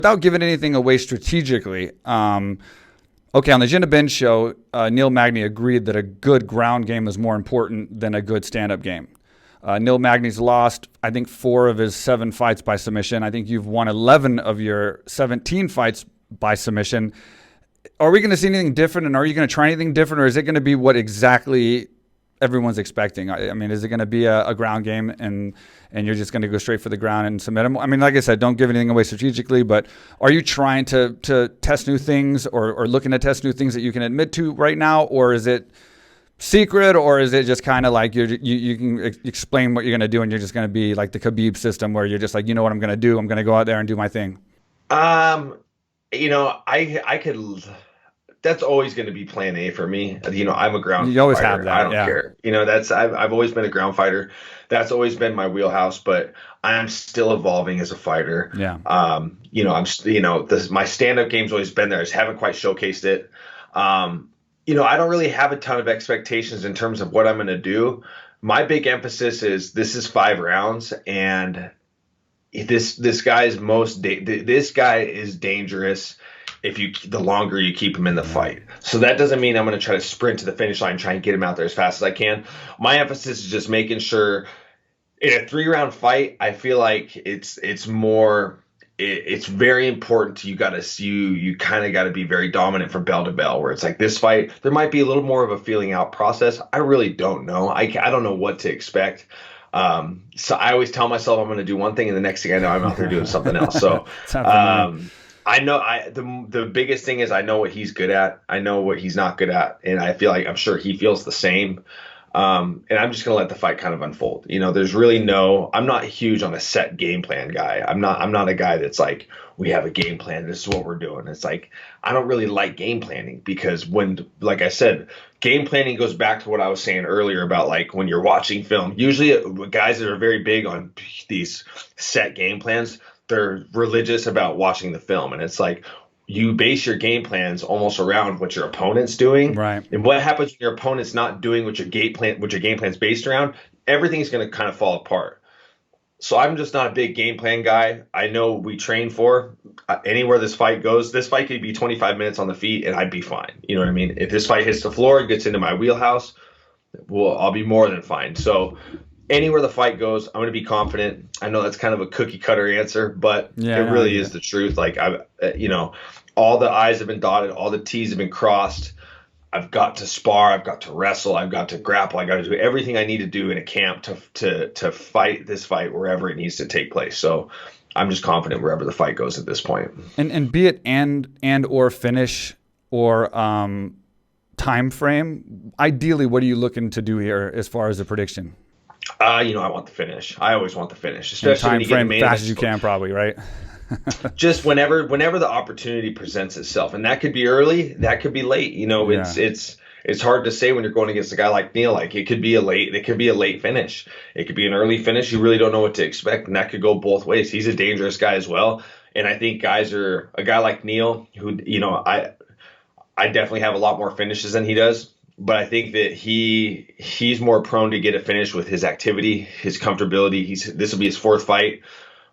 Without giving anything away strategically, okay, on the Gin and Binge show, Neil Magny agreed that a good ground game is more important than a good stand-up game. Neil Magny's lost, I think, 4 of his 7 fights by submission. I think you've won 11 of your 17 fights by submission. Are we going to see anything different, and are you going to try anything different, or is it going to be what exactly everyone's expecting? I mean, is it going to be a ground game and you're just going to go straight for the ground and submit them? I mean, like I said, don't give anything away strategically, but are you trying to test new things or looking to test new things that you can admit to right now, or is it secret, or is it just kind of like you can explain what you're going to do and you're just going to be like the Khabib system where you're just like, you know what I'm going to do? I'm going to go out there and do my thing. I could. That's always going to be plan A for me. I'm a ground You always fighter. have that. I don't yeah. care. I've always been a ground fighter. That's always been my wheelhouse, but I'm still evolving as a fighter. Yeah. My stand-up game's always been there. I just haven't quite showcased it. I don't really have a ton of expectations in terms of what I'm going to do. My big emphasis is this is 5 rounds, and this guy is dangerous the longer you keep him in the fight. So that doesn't mean I'm going to try to sprint to the finish line and try and get him out there as fast as I can. My emphasis is just making sure in a 3-round fight, I feel like it's very important to you kind of got to be very dominant from bell to bell, where it's like this fight, there might be a little more of a feeling out process. I really don't know. I don't know what to expect. So I always tell myself I'm going to do one thing, and the next thing I know, I'm out there doing something else. So, I know the biggest thing is I know what he's good at. I know what he's not good at. And I feel like I'm sure he feels the same. And I'm just going to let the fight kind of unfold. There's really I'm not huge on a set game plan guy. I'm not a guy that's like, we have a game plan. This is what we're doing. It's like, I don't really like game planning because like I said, game planning goes back to what I was saying earlier about like when you're watching film, usually guys that are very big on these set game plans, they're religious about watching the film. And it's like, you base your game plans almost around what your opponent's doing. Right. And what happens when your opponent's not doing what your game plan's based around, everything's going to kind of fall apart. So I'm just not a big game plan guy. I know we train for anywhere this fight goes. This fight could be 25 minutes on the feet and I'd be fine. You know what I mean? If this fight hits the floor, it gets into my wheelhouse, I'll be more than fine. So anywhere the fight goes, I'm going to be confident. I know that's kind of a cookie cutter answer, but it really is the truth. Like all the I's have been dotted, all the T's have been crossed. I've got to spar, I've got to wrestle, I've got to grapple, I got to do everything I need to do in a camp to fight this fight wherever it needs to take place. So I'm just confident wherever the fight goes at this point. And be it and or finish or time frame, ideally, what are you looking to do here as far as a prediction? I want the finish. I always want the finish, especially when you get a main fast as you can, probably, right? Just whenever the opportunity presents itself, and that could be early, that could be late. It's hard to say when you're going against a guy like Neil. Like it could be a late finish, it could be an early finish. You really don't know what to expect, and that could go both ways. He's a dangerous guy as well, and I think a guy like Neil, who I definitely have a lot more finishes than he does. But I think that he's more prone to get a finish with his activity, his comfortability. This will be his 4th fight,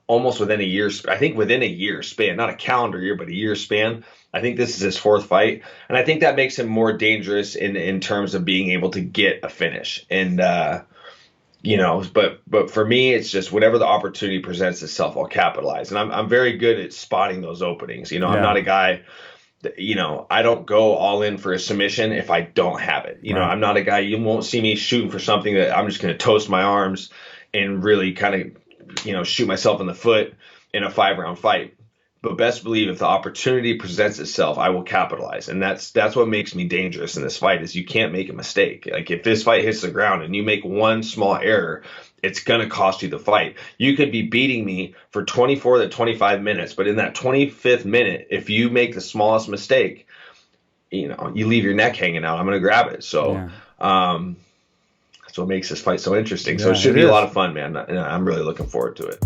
almost within a year. I think within a year span, not a calendar year, but a year span. I think this is his 4th fight, and I think that makes him more dangerous in terms of being able to get a finish. And but for me, it's just whenever the opportunity presents itself, I'll capitalize. And I'm very good at spotting those openings. I'm not a guy. I don't go all in for a submission if I don't have it. Right. I'm not a guy, you won't see me shooting for something that I'm just going to toast my arms and really kind of, shoot myself in the foot in a 5-round fight. But best believe if the opportunity presents itself, I will capitalize. And that's what makes me dangerous in this fight is you can't make a mistake. Like if this fight hits the ground and you make one small error, it's going to cost you the fight. You could be beating me for 24 to 25 minutes, but in that 25th minute, if you make the smallest mistake, you leave your neck hanging out. I'm going to grab it. So that's what makes this fight so interesting. So it should be a lot of fun, man. And I'm really looking forward to it.